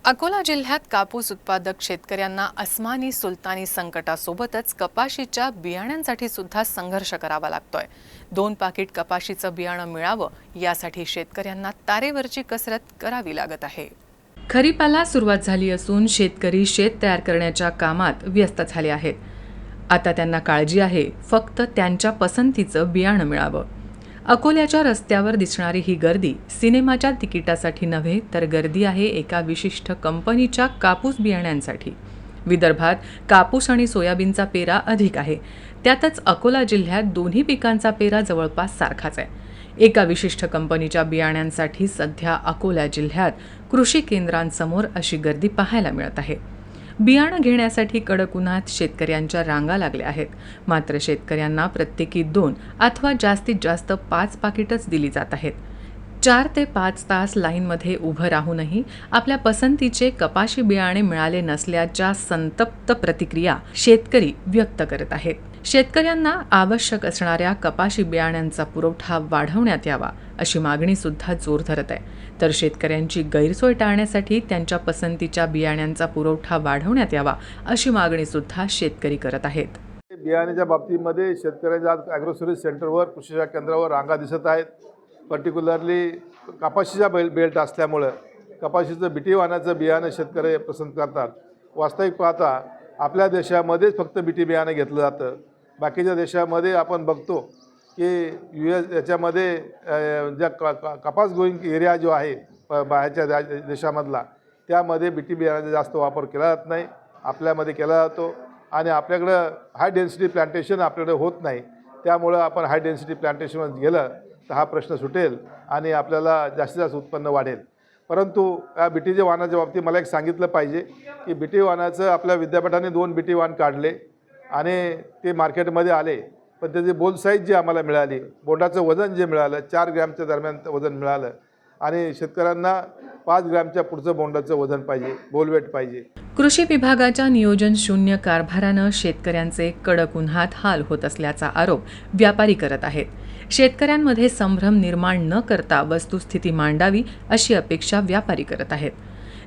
अकोला जिल्ह्यात कापूस उत्पादक शेतकऱ्यांना अस्मानी सुलतानी संकटासोबतच कपाशीच्या बियाण्यांसाठी सुद्धा संघर्ष करावा लागतोय। 2 पाकिट कपाशीचं बियाणं मिळावं यासाठी शेतकऱ्यांना तारेवरची कसरत करावी लागत आहे। खरीपाला सुरुवात झाली असून शेतकरी शेत तयार करण्याच्या कामात व्यस्त झाले आहेत। आता त्यांना काळजी आहे फक्त त्यांच्या पसंतीचं बियाणं मिळावं। अकोल्याच्या रस्त्यावर दिसणारी ही गर्दी सिनेमाच्या तिकिटासाठी नव्हे तर गर्दी आहे एका विशिष्ट कंपनीच्या कापूस बियाण्यांसाठी। विदर्भात कापूस आणि सोयाबीनचा पेरा अधिक आहे, त्यातच अकोला जिल्ह्यात दोन्ही पिकांचा पेरा जवळपास सारखाच आहे। एका विशिष्ट कंपनीच्या बियाण्यांसाठी सध्या अकोला जिल्ह्यात कृषी केंद्रांसमोर अशी गर्दी पाहायला मिळत आहे। बियाणं घेण्यासाठी कडक उन्हात शेतकऱ्यांच्या रांगा लागल्या आहेत, मात्र शेतकऱ्यांना प्रत्येकी 2 अथवा जास्तीत जास्त 5 पाकिटच दिली जात आहेत। 4 ते 5 तास लाईनमध्ये उभं राहूनही आपल्या पसंतीचे कपाशी बियाणे मिळाले नसल्याच्या संतप्त प्रतिक्रिया शेतकरी व्यक्त करत आहेत। शेतकऱ्यांना आवश्यक असणाऱ्या कपाशी बियाण्यांचा पुरवठा वाढवण्यात यावा अशी मागणी सुद्धा जोर धरत आहे, तर शेतकऱ्यांची गैरसोय टाळण्यासाठी त्यांच्या पसंतीच्या बियाण्यांचा पुरवठा वाढवण्यात यावा अशी मागणी सुद्धा शेतकरी करत आहेत। बियाण्याच्या बाबतीमध्ये शेतकऱ्यांच्या ॲग्रो सर्व्हिस सेंटरवर कृषी सेवा केंद्रावर रांगा दिसत आहेत। पर्टिक्युलरली कपाशीचा बेल्ट असल्यामुळं कपाशीचं बीटी वाणाचं बियाणं शेतकरी पसंत करतात। वास्तविक पाहता आपल्या देशामध्येच फक्त बीटी बियाणं घेतलं जातं। बाकीच्या देशामध्ये आपण बघतो की याच्यामध्ये ज्या कपास ग्रोईंग एरिया जो आहे बाहेरच्या देशामधला, त्यामध्ये बीटी बियाण्याचा जास्त वापर केला जात नाही, आपल्यामध्ये केला जातो। आणि आपल्याकडं हाय डेन्सिटी प्लांटेशन आपल्याकडे होत नाही, त्यामुळं आपण हाय डेन्सिटी प्लांटेशनमध्ये गेलं तर हा प्रश्न सुटेल आणि आपल्याला जास्तीत जास्त उत्पन्न वाढेल। परंतु या बीटीच्या वाणाच्या बाबतीत मला एक सांगितलं पाहिजे की बीटी वाणाचं आपल्या विद्यापीठाने 2 बीटी वाण काढले आणि ते मार्केटमध्ये आले, पण त्याची बोल साईज जी आम्हाला मिळाली, बोंडाचं वजन जे मिळालं 4 ग्रॅमच्या दरम्यान वजन मिळालं आणि शेतकऱ्यांना 5 ग्रॅमच्या पुढचं बोंडाचं वजन पाहिजे, बोलवेट पाहिजे। कृषी विभागाच्या नियोजन शून्य कारभारानं शेतकऱ्यांचे कडक उन्हात हाल होत असल्याचा आरोप व्यापारी करत आहेत। शेतकऱ्यांमध्ये संभ्रम निर्माण न करता वस्तुस्थिती मांडावी अशी अपेक्षा व्यापारी करत आहेत।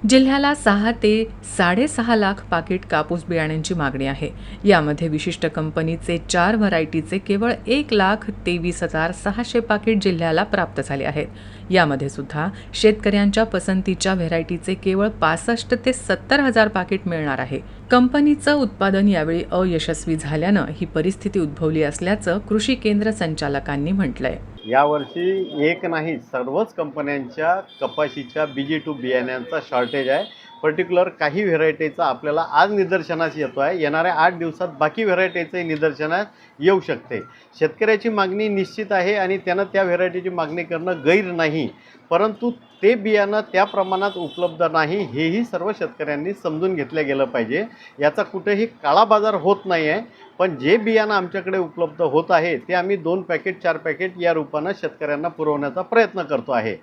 जिल्ह्याला 6 ते 6.5 लाख पाकिट कापूस बियाण्यांची मागणी आहे। यामध्ये विशिष्ट कंपनीचे 4 व्हरायटीचे केवळ 1,23,600 पाकिट जिल्ह्याला प्राप्त झाले आहेत। यामध्ये सुद्धा शेतकऱ्यांच्या पसंतीच्या व्हरायटीचे केवळ 65 ते 70,000 पाकिट मिळणार आहे। कंपनीचं उत्पादन यावेळी अयशस्वी झाल्यानं ही परिस्थिती उद्भवली असल्याचं कृषी केंद्र संचालकांनी म्हटलंय। यावर्षी एक नाही सर्वच कंपन्यांच्या कपाशीच्या BG2 बियाण्यांचा शॉर्टेज आहे। पर्टिक्युलर काही व्हेरायटीचा आपल्याला आज निदर्शनास येतो आहे, येणाऱ्या 8 दिवसात बाकी व्हेरायटीचंही निदर्शनास येऊ शकते। शेतकऱ्याची मागणी निश्चित आहे आणि त्यानं त्या व्हेरायटीची मागणी करणं गैर नाही, परंतु ते बियाणं त्या प्रमाणात उपलब्ध नाही हेही सर्व शेतकऱ्यांनी समजून घेतलं गेलं पाहिजे। याचा कुठेही काळा बाजार होत नाही आहे, पण जे बियाणं आमच्याकडे उपलब्ध होत आहे ते आम्ही 2 पॅकेट 4 पॅकेट या रूपानं शेतकऱ्यांना पुरवण्याचा प्रयत्न करतो आहे।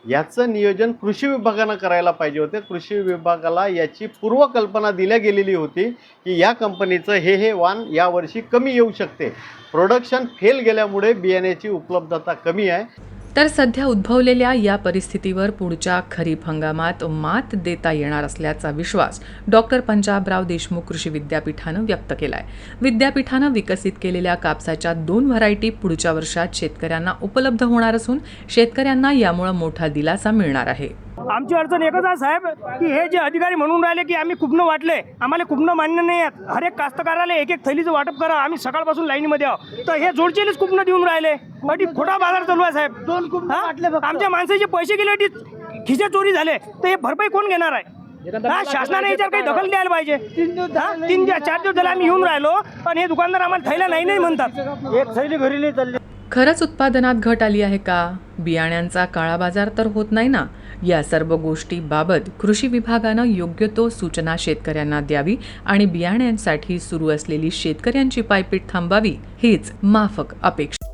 याचं नियोजन कृषी विभागानं करायला पाहिजे होते। कृषी विभागाला याची पूर्वकल्पना दिल्या गेलेली होती की या कंपनीचं हे वाण यावर्षी कमी येऊ शकते। प्रोडक्शन फेल गेल्यामुळे बियाण्याची उपलब्धता कमी आहे। तर सध्या उद्भवलेल्या या परिस्थितीवर पुढच्या खरीप हंगामात मात देता येणार असल्याचा विश्वास डॉक्टर पंजाबराव देशमुख कृषी विद्यापीठानं व्यक्त केलाय। विद्यापीठानं विकसित केलेल्या कापसाच्या 2 व्हरायटी पुढच्या वर्षात शेतकऱ्यांना उपलब्ध होणार असून शेतकऱ्यांना यामुळे मोठा दिलासा मिळणार आहे। आमची अडचण एकच आहे साहेब की हे जे अधिकारी म्हणून राहिले की आम्ही कुपनं वाटले, आम्हाला कुपनं मान्य नाही आहेत। हर एक कास्तकाराला एक थैलीचं वाटप करा, आम्ही सकाळपासून लाईनमध्ये आहोत, तर हे जोडचेलीच कुपनं देऊन राहिले। अटी खोटा बाजार चालू आहे साहेब। 2 कुपनं वाटले, आमच्या माणसाचे पैसे गेले, खिसे चोरी झाले, तर हे भरपाई कोण घेणार आहे? शासनाने याच्यावर काही दखल द्यायला पाहिजे। 3-4 दिवस झाले आम्ही येऊन राहिलो, पण हे दुकानदार आम्हाला थैला नाही म्हणतात, एक थैली घरी नाही चालली। खरंच उत्पादनात घट आली आहे का? बियाण्यांचा काळा बाजार तर होत नाही ना? या सर्व गोष्टीबाबत कृषी विभागानं योग्य तो सूचना शेतकऱ्यांना द्यावी आणि बियाण्यांसाठी सुरू असलेली शेतकऱ्यांची पायपीट थांबावी हीच माफक अपेक्षा।